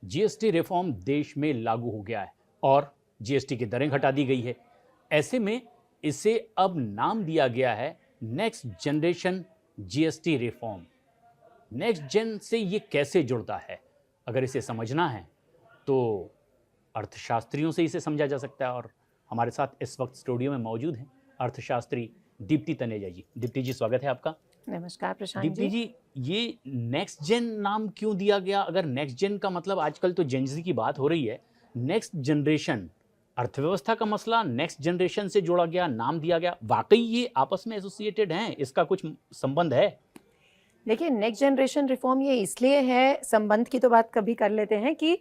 GST reform देश में लागू हो गया है और जीएसटी की दरें घटा दी गई है। ऐसे में इसे अब नाम दिया गया है next generation GST reform. Next gen से ये कैसे जुड़ता है, अगर इसे समझना है तो अर्थशास्त्रियों से इसे समझा जा सकता है। और हमारे साथ इस वक्त स्टूडियो में मौजूद हैं अर्थशास्त्री दीप्ति तनेजा जी। दीप्ति जी, स्वागत है आपका। नमस्कार प्रशांत दीप्ति जी, ये नेक्स्ट जेन नाम क्यों दिया गया? अगर नेक्स्ट जेन का मतलब, आजकल तो जेनजी की बात हो रही है, नेक्स्ट जनरेशन, अर्थव्यवस्था का मसला नेक्स्ट जनरेशन से जोड़ा गया, नाम दिया गया, वाकई ये आपस में एसोसिएटेड हैं? इसका कुछ संबंध है? देखिए, नेक्स्ट जनरेशन रिफॉर्म ये इसलिए है, संबंध की तो बात कभी कर लेते हैं कि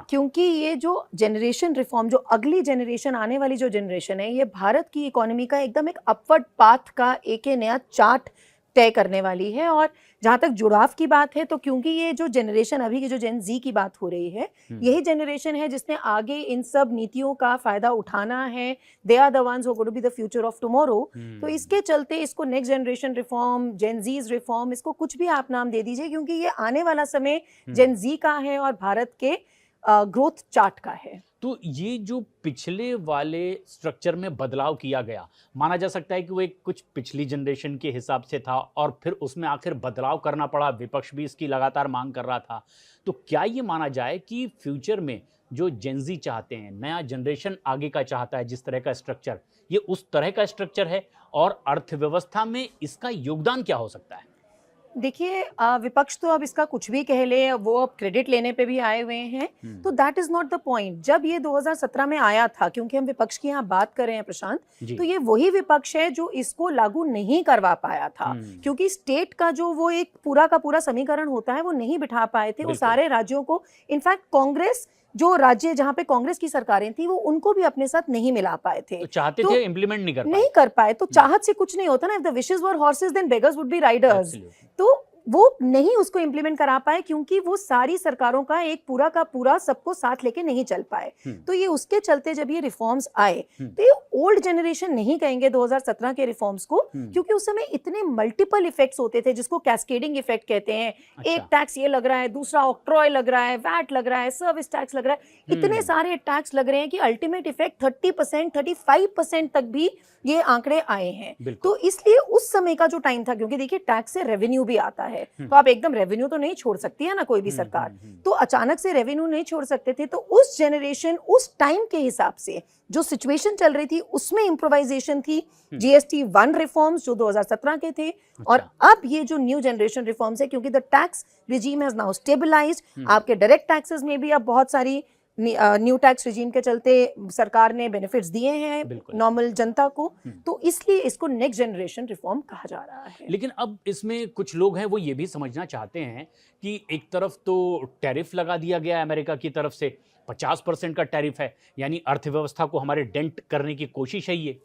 क्योंकि ये जो जनरेशन रिफॉर्म, जो अगली जनरेशन, आने वाली जो जनरेशन है, ये भारत की इकोनॉमी का एकदम एक अपवर्ड पाथ का एक नया चार्ट तय करने वाली है। और जहाँ तक जुड़ाव की बात है, तो क्योंकि ये जो जनरेशन, अभी की जो जेन जी की बात हो रही है, यही जनरेशन है जिसने आगे इन सब नीतियों का फायदा उठाना है। They are the ones who are going to be the future of tomorrow. तो इसके चलते इसको next generation reform, Gen Z's reform, इसको कुछ भी आप नाम दे दीजिए, क्योंकि ये आने वाला समय जेन जी का है और भारत के ग्रोथ चार्ट का है। तो ये जो पिछले वाले स्ट्रक्चर में बदलाव किया गया, माना जा सकता है कि वो एक कुछ पिछली जनरेशन के हिसाब से था और फिर उसमें आखिर बदलाव करना पड़ा, विपक्ष भी इसकी लगातार मांग कर रहा था। तो क्या ये माना जाए कि फ्यूचर में जो जेनजी चाहते हैं, नया जनरेशन आगे का चाहता है, जिस तरह का स्ट्रक्चर, ये उस तरह का स्ट्रक्चर है? और अर्थव्यवस्था में इसका योगदान क्या हो सकता है? देखिए, विपक्ष तो अब इसका कुछ भी कह ले, वो अब क्रेडिट लेने पे भी आए हुए हैं। तो that is not the point. जब ये 2017 में आया था, क्योंकि हम विपक्ष की यहाँ बात कर रहे हैं प्रशांत, तो ये वही विपक्ष है जो इसको लागू नहीं करवा पाया था, क्योंकि स्टेट का जो वो एक पूरा का पूरा समीकरण होता है, वो नहीं बिठा पाए थे। वो सारे राज्यों को, इनफैक्ट कांग्रेस, जो राज्य जहां पे कांग्रेस की सरकारें थी, वो उनको भी अपने साथ नहीं मिला पाए थे। तो चाहते थे, इम्प्लीमेंट नहीं कर पाए। तो चाहत से कुछ नहीं होता ना। If the wishes were horses then beggars would be riders. तो वो नहीं उसको इम्प्लीमेंट करा पाए, क्योंकि वो सारी सरकारों का एक पूरा का पूरा सबको साथ लेके नहीं चल पाए। तो ये उसके चलते जब ये रिफॉर्म्स आए, तो ये ओल्ड जनरेशन नहीं कहेंगे 2017 के रिफॉर्म्स को, क्योंकि उस समय इतने मल्टीपल इफेक्ट्स होते थे, जिसको कैस्केडिंग इफेक्ट कहते हैं। एक टैक्स ये लग रहा है, दूसरा ऑक्ट्रॉय लग रहा है, वैट लग रहा है, सर्विस टैक्स लग रहा है, इतने सारे टैक्स लग रहे हैं कि अल्टीमेट इफेक्ट 30%, 35% तक भी ये आंकड़े आए हैं। तो इसलिए उस समय का जो टाइम था, क्योंकि देखिए टैक्स से रेवेन्यू भी आता है, तो आप एकदम रेवेन्यू तो नहीं छोड़ सकती है ना कोई भी सरकार, तो अचानक से रेवेन्यू नहीं छोड़ सकते थे। तो उस जनरेशन, उस टाइम के हिसाब से जो सिचुएशन चल रही थी, उसमें इम्प्रोवाइजेशन थी। जीएसटी 1 रिफॉर्म्स जो 2017 के थे, और अब ये जो न्यू जनरेशन रिफॉर्म्स है, क्योंकि the tax regime has now stabilised. आपके डायरेक्ट टैक्सेस में भी अब बहुत सारी न्यू टैक्स रिजीम के चलते सरकार ने बेनिफिट्स दिए हैं नॉर्मल जनता को। तो इसलिए इसको नेक्स्ट जनरेशन रिफॉर्म कहा जा रहा है। लेकिन अब इसमें कुछ लोग हैं, वो ये भी समझना चाहते हैं कि एक तरफ तो टैरिफ लगा दिया गया है अमेरिका की तरफ से, 50% का टैरिफ है, यानी अर्थव्यवस्था को हमारे डेंट करने की कोशिश है ये।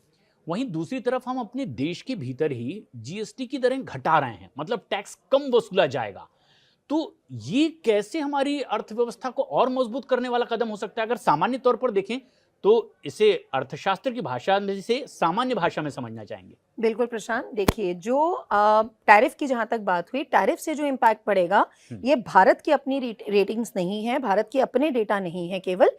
वहीं दूसरी तरफ हम अपने देश के भीतर ही जीएसटी की दरें घटा रहे हैं, मतलब टैक्स कम वसूला जाएगा। तो ये कैसे हमारी अर्थव्यवस्था को और मजबूत करने वाला कदम हो सकता है? अगर सामान्य तौर पर देखें तो इसे अर्थशास्त्र की भाषा में से सामान्य भाषा में समझना चाहेंगे। बिल्कुल प्रशांत, देखिए, जो टैरिफ की जहां तक बात हुई, टैरिफ से जो इम्पैक्ट पड़ेगा, ये भारत की अपनी रेटिंग्स नहीं है, भारत के अपने डेटा नहीं है केवल,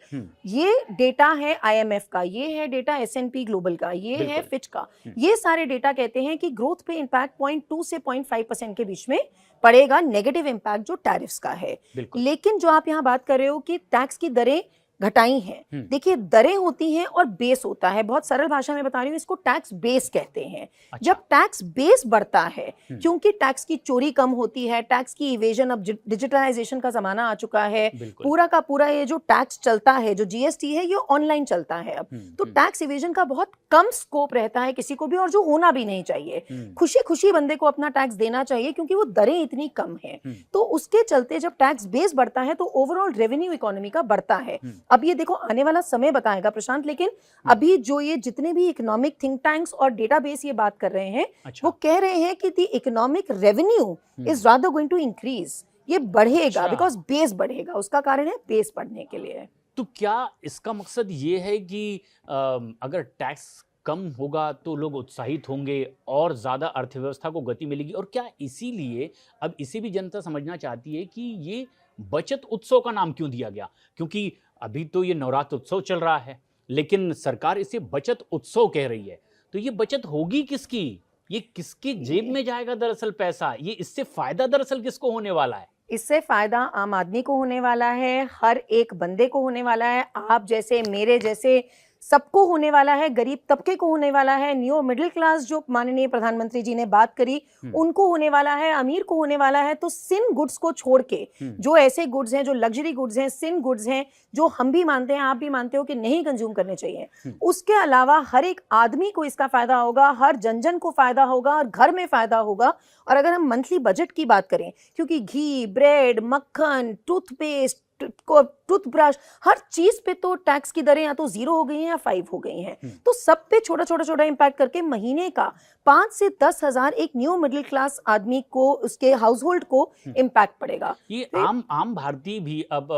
ये डेटा है आईएमएफ का, ये है डेटा एसएनपी ग्लोबल का, ये है फिच का। ये सारे डेटा कहते हैं कि ग्रोथ पे इम्पैक्ट 0.2 से 0.5% के बीच में पड़ेगा, नेगेटिव इम्पैक्ट जो टैरिफ्स का है। लेकिन जो आप यहाँ बात कर रहे हो कि टैक्स की दरें घटाई हैं, देखिए दरें होती हैं और बेस होता है। बहुत सरल भाषा में बता रही हूँ, इसको टैक्स बेस कहते हैं। जब टैक्स बेस बढ़ता है, क्योंकि टैक्स की चोरी कम होती है, टैक्स की इवेजन, अब डिजिटलाइजेशन का जमाना आ चुका है, पूरा का पूरा ये जो टैक्स चलता है, जो जीएसटी है, ये ऑनलाइन चलता है अब। तो टैक्स इवेजन का बहुत कम स्कोप रहता है किसी को भी, और जो होना भी नहीं चाहिए। खुशी खुशी बंदे को अपना टैक्स देना चाहिए, क्योंकि वो दरें इतनी कम है। तो उसके चलते जब टैक्स बेस बढ़ता है, तो ओवरऑल रेवेन्यू इकोनॉमी का बढ़ता है। अब ये देखो, आने वाला समय बताएगा प्रशांत, लेकिन अभी जो ये जितने भी इकोनॉमिक थिंक टैंक्स और डेटाबेस ये बात कर रहे हैं, वो कह रहे हैं कि the economic revenue is rather going to increase, ये बढ़ेगा, बिकॉज बेस बढ़ेगा। उसका कारण है बेस बढ़ने के लिए। तो क्या इसका मकसद ये है कि अगर टैक्स कम होगा तो लोग उत्साहित होंगे और ज़्यादा अर्थव्यवस्था को गति मिलेगी? और क्या इसीलिए अब इसे भी जनता समझना चाहती है कि ये बचत उत्सव का नाम क्यों दिया गया? क्योंकि अभी तो ये नवरात्र उत्सव चल रहा है, लेकिन सरकार इसे बचत उत्सव कह रही है। तो ये बचत होगी किसकी? ये किसकी जेब में जाएगा दरअसल पैसा? ये इससे फायदा दरअसल किसको होने वाला है? इससे फायदा आम आदमी को होने वाला है, हर एक बंदे को होने वाला है, आप जैसे मेरे जैसे सबको होने वाला है, गरीब तबके को होने वाला है, न्यू मिडिल क्लास जो माननीय प्रधानमंत्री जी ने बात करी उनको होने वाला है, अमीर को होने वाला है। तो सिन गुड्स को छोड़ के जो ऐसे गुड्स हैं जो लग्जरी गुड्स हैं, सिन गुड्स हैं जो हम भी मानते हैं, आप भी मानते हो कि नहीं कंज्यूम करने चाहिए, उसके अलावा हर एक आदमी को इसका फायदा होगा, हर जन जन को फायदा होगा और घर में फायदा होगा। और अगर हम मंथली बजट की बात करें, क्योंकि घी, ब्रेड, मक्खन, टूथपेस्ट, टूथब्रश, हर चीज पे तो टैक्स की दरें या तो 0 हो गई हैं या 5 हो गई हैं। तो सब पे छोटा छोटा छोटा इंपैक्ट करके महीने का 5 से 10 हजार एक न्यू मिडिल क्लास आदमी को, उसके हाउस होल्ड को इंपैक्ट पड़ेगा। ये आम भारतीय भी अब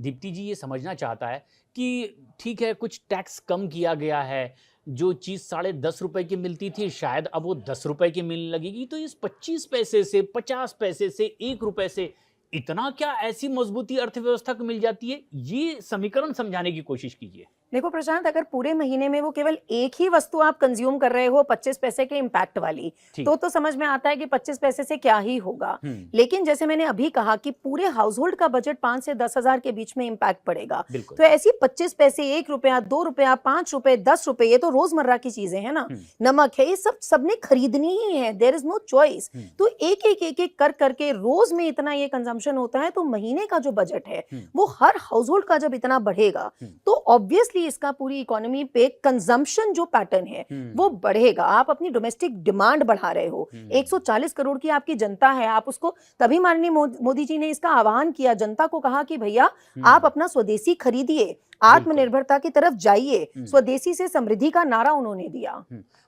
दीप्ति जी ये समझना चाहता है कि ठीक है, कुछ टैक्स कम किया गया है, जो चीज़ 10.5 रुपए की मिलती थी शायद अब वो 10 रुपए की मिलने लगेगी, तो इस 25 पैसे से, 50 पैसे से, 1 रुपए से इतना क्या ऐसी मजबूती अर्थव्यवस्था को मिल जाती है? ये समीकरण समझाने की कोशिश कीजिए। देखो प्रशांत, अगर पूरे महीने में वो केवल एक ही वस्तु आप कंज्यूम कर रहे हो 25 पैसे के इम्पैक्ट वाली, तो समझ में आता है कि 25 पैसे से क्या ही होगा। लेकिन जैसे मैंने अभी कहा कि पूरे हाउस होल्ड का बजट 5 से 10 हजार के बीच में इम्पैक्ट पड़ेगा। तो ऐसी 25 पैसे, 1 रुपया, 2 रुपया, 5 रुपए, 10 रुपए, ये तो रोजमर्रा की चीजें हैं ना, नमक है, ये सब सबने खरीदनी ही है, देयर इज नो चॉइस। तो एक एक कर करके रोज में इतना ये कंजम्पशन होता है, तो महीने का जो बजट है वो हर हाउस होल्ड का जब इतना बढ़ेगा तो ऑब्वियसली इसका पूरी इकोनॉमी पे कंजम्पशन जो पैटर्न है वो बढ़ेगा। आप अपनी डोमेस्टिक डिमांड बढ़ा रहे हो, 140 करोड़ की आपकी जनता है, आप उसको, तभी माननीय मोदी जी ने इसका आह्वान किया, जनता को कहा कि भैया आप अपना स्वदेशी खरीदिए, आत्मनिर्भरता की तरफ जाइए, स्वदेशी से समृद्धि का नारा उन्होंने दिया।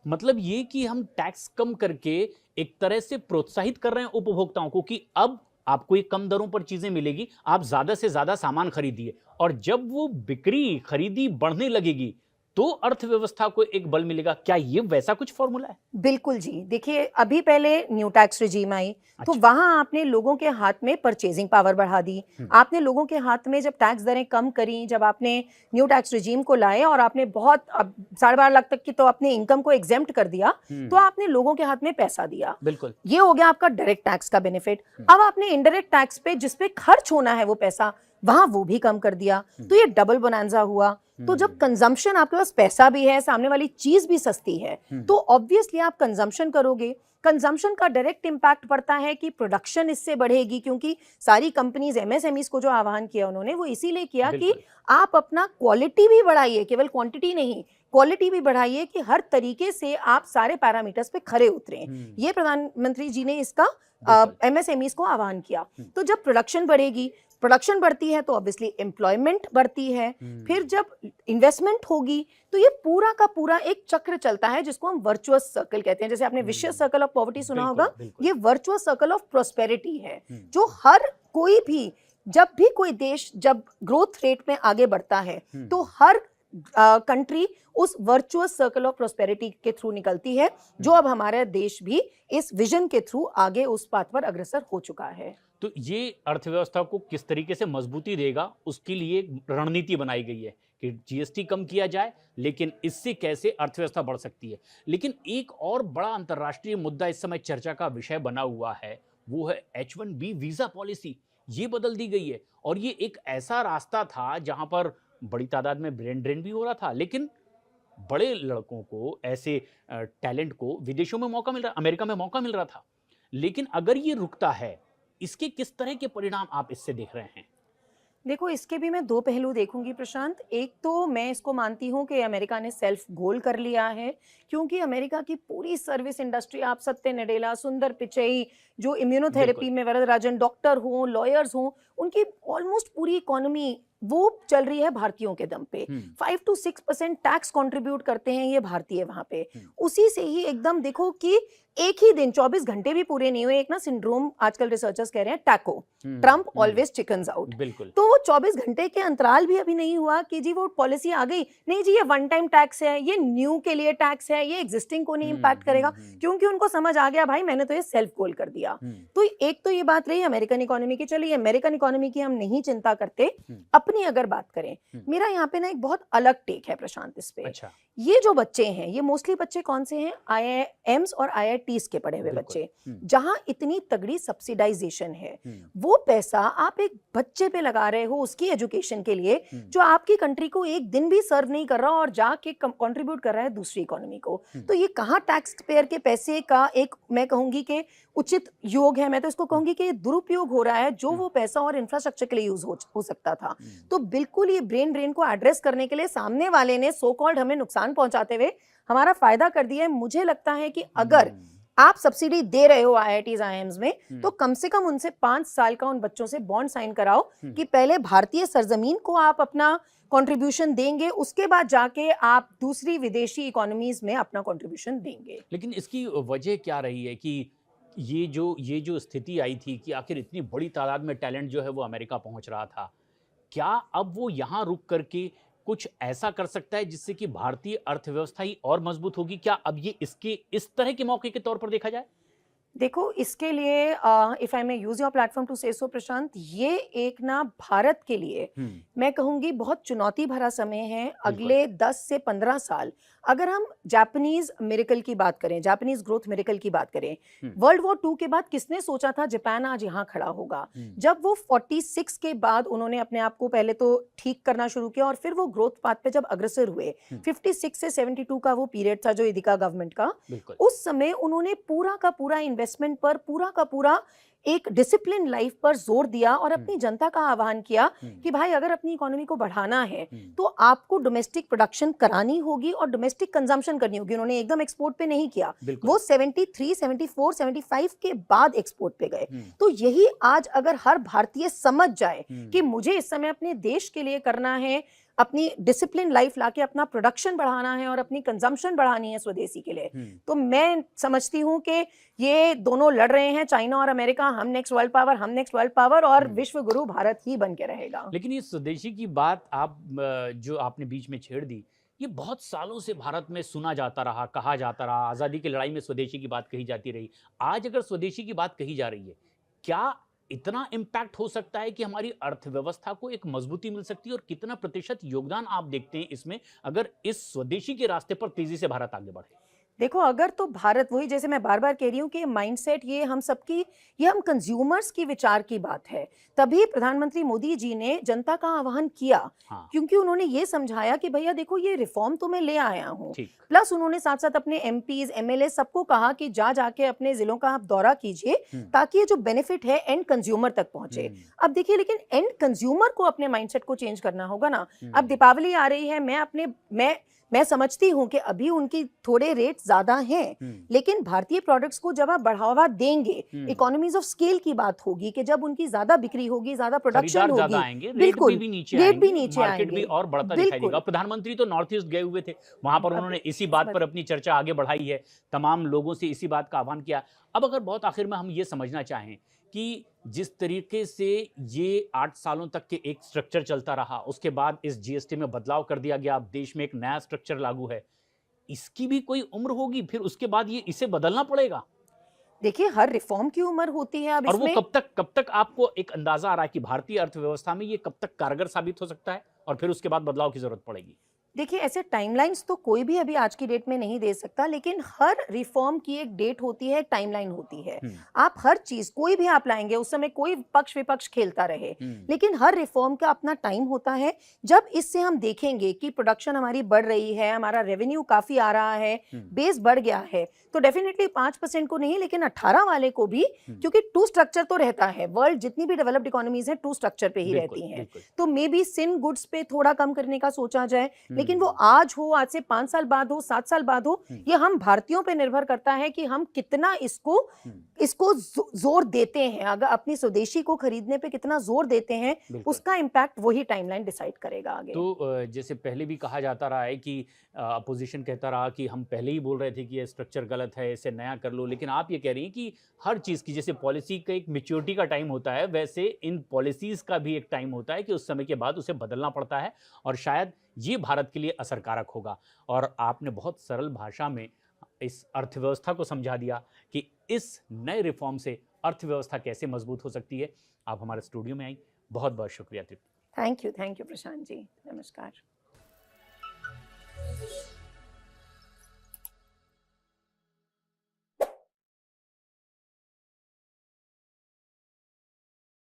मतलब ये कि हम टैक्स कम करके एक तरह से प्रोत्साहित कर रहे हैं उपभोक्ताओं को कि अब आपको ये कम दरों पर चीजें मिलेगी, आप ज्यादा से ज्यादा सामान खरीदिए, और जब वो बिक्री, खरीदी बढ़ने लगेगी तो अर्थव्यवस्था को एक बल मिलेगा। क्या ये वैसा कुछ फॉर्मूला है? बिल्कुल जी। देखिए, अभी पहले न्यू टैक्स रिजीम आई, तो वहां आपने लोगों के हाथ में परचेजिंग पावर बढ़ा दी, आपने लोगों के हाथ में जब टैक्स दरें कम करी, जब आपने न्यू टैक्स रिजीम को लाए और आपने बहुत 12.5 लाख तक की तो अपने इनकम को एग्जेम्प्ट कर दिया, तो आपने लोगों के हाथ में पैसा दिया। बिल्कुल, ये हो गया आपका डायरेक्ट टैक्स का बेनिफिट। अब आपने इनडायरेक्ट टैक्स पे, जिसपे खर्च होना है वो पैसा, वहां वो भी कम कर दिया, तो ये डबल बोनांजा हुआ। तो जब कंजम्पशन, आपके पास पैसा भी है, सामने वाली चीज भी सस्ती है, तो ऑब्वियसली आप कंजम्पशन करोगे। कंजम्पशन का डायरेक्ट इंपैक्ट पड़ता है कि प्रोडक्शन इससे बढ़ेगी, क्योंकि सारी कंपनीज, एमएसएमईज को जो आह्वान किया उन्होंने वो इसीलिए किया कि आप अपना क्वालिटी भी बढ़ाइए, केवल क्वांटिटी नहीं, क्वालिटी भी बढ़ाइए, कि हर तरीके से आप सारे पैरामीटर्स पे खरे उतरें। ये प्रधानमंत्री जी ने इसका एमएसएमईज को आह्वान किया। तो जब प्रोडक्शन बढ़ेगी, प्रोडक्शन बढ़ती है तो ऑब्वियसली एम्प्लॉयमेंट बढ़ती है, फिर जब इन्वेस्टमेंट होगी तो ये पूरा का पूरा एक चक्र चलता है जिसको हम वर्चुअस सर्कल कहते हैं। जैसे आपने विशियस सर्कल ऑफ पॉवर्टी सुना होगा, ये वर्चुअस सर्कल ऑफ प्रोस्पेरिटी है, जो हर कोई भी, जब भी कोई देश जब ग्रोथ रेट में आगे बढ़ता है तो हर कंट्री उस वर्चुअस सर्कल ऑफ प्रोस्पेरिटी के थ्रू निकलती है, जो अब हमारा देश भी इस विजन के थ्रू आगे उस पाथ पर अग्रसर हो चुका है। तो ये अर्थव्यवस्था को किस तरीके से मजबूती देगा, उसके लिए एक रणनीति बनाई गई है कि जीएसटी कम किया जाए, लेकिन इससे कैसे अर्थव्यवस्था बढ़ सकती है। लेकिन एक और बड़ा अंतर्राष्ट्रीय मुद्दा इस समय चर्चा का विषय बना हुआ है, वो है H1B वीजा पॉलिसी। ये बदल दी गई है, और ये एक ऐसा रास्ता था जहां पर बड़ी तादाद में ब्रेन ड्रेन भी हो रहा था, लेकिन बड़े लड़कों को, ऐसे टैलेंट को विदेशों में मौका मिल रहा, अमेरिका में मौका मिल रहा था। लेकिन अगर ये रुकता है, इसके किस तरह के परिणाम आप इससे देख रहे हैं? देखो, इसके भी मैं 2 पहलू देखूंगी प्रशांत। एक तो मैं इसको मानती हूँ कि अमेरिका ने सेल्फ गोल कर लिया है, क्योंकि अमेरिका की पूरी सर्विस इंडस्ट्री, आप सत्य नडेला, सुंदर पिचई, जो इम्यूनोथेरेपी में वरदराजन डॉक्टर हों, लॉयर्स हों, उनकी ऑलमोस्ट पूरी इकोनॉमी वो चल रही है भारतीयों के दम पे। 5 to 6% टैक्स कंट्रीब्यूट करते हैं ये भारतीय वहां पे। उसी से ही एकदम देखो कि एक ही दिन 24 घंटे भी पूरे नहीं हुए, एक ना सिंड्रोम आजकल रिसर्चर्स कह रहे हैं taco, Trump always chickens out. बिल्कुल। तो वो 24 घंटे के अंतराल भी अभी नहीं हुआ कि जी वो पॉलिसी आ गई, नहीं जी ये वन टाइम टैक्स है, ये न्यू के लिए टैक्स है, ये एग्जिस्टिंग को नहीं इंपैक्ट करेगा, क्योंकि उनको समझ आ गया भाई मैंने तो ये सेल्फ गोल कर दिया। तो एक तो ये बात रही अमेरिकन इकोनॉमी की। चलिए अमेरिकन इकोनॉमी की हम नहीं चिंता करते, अपनी अगर बात करें, मेरा यहाँ पे ना एक बहुत अलग टेक है प्रशांत इस पे। अच्छा। ये जो बच्चे हैं ये मोस्टली बच्चे कौन से हैं, IIMs और IITs के पढ़े हुए बच्चे, जहां इतनी तगड़ी सब्सिडाइजेशन है। वो पैसा आप एक बच्चे पे लगा रहे हो उसकी एजुकेशन के लिए, जो आपकी कंट्री को एक दिन भी सर्व नहीं कर रहा और जाके कंट्रीब्यूट कर रहा है दूसरी इकोनॉमी को। तो ये कहाँ टैक्स पेयर के पैसे का एक मैं कहूंगी कि उचित योग है, मैं तो इसको कहूंगी कि दुरुपयोग हो रहा है जो वो पैसा और इंफ्रास्ट्रक्चर के लिए यूज हो सकता था। तो बिल्कुल ये ब्रेन ड्रेन को एड्रेस करने के लिए सामने वाले ने सो कॉल्ड हमें नुकसान पहुंचाते हुए हमारा फायदा कर दिया है। मुझे लगता है कि अगर आप सब्सिडी दे रहे हो IITs IIMs में, तो कम से कम उनसे 5 साल का उन बच्चों से बॉन्ड साइन कराओ कि पहले भारतीय सरजमीन को आप अपना कंट्रीब्यूशन देंगे, उसके बाद जाके आप दूसरी विदेशी इकोनॉमीज में अपना कंट्रीब्यूशन देंगे। लेकिन इसकी वजह क्या रही है कि ये जो स्थिति आई थी कि आखिर इतनी बड़ी तादाद में टैलेंट जो है वो अमेरिका पहुंच रहा था, क्या अब वो यहाँ रुक करके कुछ ऐसा कर सकता है जिससे कि भारतीय अर्थव्यवस्था ही और मजबूत होगी? क्या अब ये इसके इस तरह के मौके के तौर पर देखा जाए? देखो इसके लिए if I may use your platform to say so प्रशांत, ये एक ना भारत के लिए मैं कहूंगी बहुत चुनौती भरा समय है अगले 10 से 15 साल। अगर हम जापानीज मिरेकल की बात करें, जापानीज ग्रोथ मिरेकल की बात करें, वर्ल्ड वॉर 2 के बाद किसने सोचा था जापान आज यहाँ खड़ा होगा? जब वो 46 के बाद उन्होंने अपने आप को पहले तो ठीक करना शुरू किया और फिर वो ग्रोथ पाथ पे जब अग्रसर हुए, 56 से 72 का वो पीरियड था जो इदिका गवर्नमेंट का, उस समय उन्होंने पूरा का पूरा इन्वेस्टमेंट पर, पूरा का पूरा एक डिसिप्लिन लाइफ पर जोर दिया और अपनी जनता का आह्वान किया कि भाई अगर अपनी इकोनॉमी को बढ़ाना है तो आपको डोमेस्टिक प्रोडक्शन करानी होगी और डोमेस्टिक कंजम्पशन करनी होगी। उन्होंने एकदम एक्सपोर्ट पे नहीं किया, वो 73, 74, 75 के बाद एक्सपोर्ट पे गए। तो यही आज अगर हर भारतीय समझ जाए कि मुझे इस समय अपने देश के लिए करना है, अपनी डिसिप्लिन लाइफ लाके अपना प्रोडक्शन बढ़ाना है और अपनी कंजम्पशन बढ़ानी है स्वदेशी के लिए, तो मैं समझती हूँ कि ये दोनों लड़ रहे हैं, चाइना और अमेरिका, हम नेक्स्ट वर्ल्ड पावर, हम नेक्स्ट वर्ल्ड पावर, और विश्व गुरु भारत ही बन के रहेगा। लेकिन ये स्वदेशी की बात आप जो आपने बीच में छेड़ दी, ये बहुत सालों से भारत में सुना जाता रहा, कहा जाता रहा, आज़ादी की लड़ाई में स्वदेशी की बात कही जाती रही। आज अगर स्वदेशी की बात कही जा रही है, क्या इतना इम्पैक्ट हो सकता है कि हमारी अर्थव्यवस्था को एक मजबूती मिल सकती है? और कितना प्रतिशत योगदान आप देखते हैं इसमें अगर इस स्वदेशी के रास्ते पर तेजी से भारत आगे बढ़े? देखो अगर तो भारत, वही जैसे मैं बार बार कह रही हूँ कि माइंडसेट ये हम सबकी, ये हम कंज्यूमर्स की विचार की बात है। तभी प्रधानमंत्री मोदी जी ने जनता का आह्वान किया, क्योंकि उन्होंने ये समझाया कि भैया देखो ये रिफॉर्म तो मैं ले आया हूँ। प्लस उन्होंने साथ साथ अपने MPs, MLA सबको कहा कि जाके अपने जिलों का आप दौरा कीजिए ताकि ये जो बेनिफिट है एंड कंज्यूमर तक पहुंचे। अब देखिए लेकिन एंड कंज्यूमर को अपने माइंडसेट को चेंज करना होगा ना। अब दीपावली आ रही है, मैं समझती हूं कि अभी उनकी थोड़े रेट ज्यादा हैं, लेकिन भारतीय प्रोडक्ट्स को जब आप बढ़ावा देंगे, इकोनॉमीज ऑफ स्केल की बात होगी कि जब उनकी ज्यादा बिक्री होगी, ज्यादा प्रोडक्शन होगी, बिल्कुल रेट भी नीचे मार्केट भी और बढ़ता दिखाई देगा। प्रधानमंत्री तो नॉर्थ ईस्ट गए हुए थे, वहां पर उन्होंने इसी बात पर अपनी चर्चा आगे बढ़ाई है, तमाम लोगों से इसी बात का आह्वान किया। अब अगर बहुत आखिर में हम ये समझना चाहें कि जिस तरीके से ये 8 सालों तक के एक स्ट्रक्चर चलता रहा, उसके बाद इस GST में बदलाव कर दिया गया, अब देश में एक नया स्ट्रक्चर लागू है, इसकी भी कोई उम्र होगी, फिर उसके बाद ये इसे बदलना पड़ेगा। देखिए हर रिफॉर्म की उम्र होती है। अब और वो कब तक आपको एक अंदाजा आ रहा है कि भारतीय अर्थव्यवस्था में ये कब तक कारगर साबित हो सकता है और फिर उसके बाद बदलाव की जरूरत पड़ेगी? देखिए ऐसे टाइमलाइंस तो कोई भी अभी आज की डेट में नहीं दे सकता, लेकिन हर रिफॉर्म की एक डेट होती है, एक टाइमलाइन होती है। आप हर चीज कोई भी आप लाएंगे, उस समय कोई पक्ष विपक्ष खेलता रहे, लेकिन हर रिफॉर्म का अपना टाइम होता है। जब इससे हम देखेंगे कि प्रोडक्शन हमारी बढ़ रही है, हमारा रेवेन्यू काफी आ रहा है, बेस बढ़ गया है, तो डेफिनेटली 5% को नहीं लेकिन 18 वाले को भी, क्योंकि टू स्ट्रक्चर तो रहता है, वर्ल्ड जितनी भी डेवलप्ड इकोनॉमीज है टू स्ट्रक्चर पे ही रहती हैं, तो मे बी सिन गुड्स पे थोड़ा कम करने का सोचा जाए, लेकिन वो आज हो, आज से 5 साल बाद हो, 7 साल बाद हो, ये हम भारतीयों पे निर्भर करता है कि हम कितना इसको जोर देते हैं। अगर अपनी स्वदेशी को खरीदने पे कितना जोर देते हैं, उसका इम्पैक्ट वही टाइमलाइन डिसाइड करेगा आगे। तो जैसे पहले भी कहा जाता रहा है कि अपोजिशन कहता रहा कि हम पहले ही बोल रहे थे कि ये स्ट्रक्चर गलत है, इसे नया कर लो, लेकिन आप ये कह रही हैं कि हर चीज़ की, जैसे पॉलिसी का एक मैच्योरिटी का टाइम होता है, वैसे इन पॉलिसीज़ का भी एक टाइम होता है कि उस समय के बाद उसे बदलना पड़ता है, और शायद ये भारत के लिए असरकारक होगा। और आपने बहुत सरल भाषा में इस अर्थव्यवस्था को समझा दिया कि इस नए रिफॉर्म से अर्थव्यवस्था कैसे मजबूत हो सकती है। आप हमारे स्टूडियो में आई, बहुत बहुत शुक्रिया तृप्ति। थैंक यू प्रशांत जी, नमस्कार।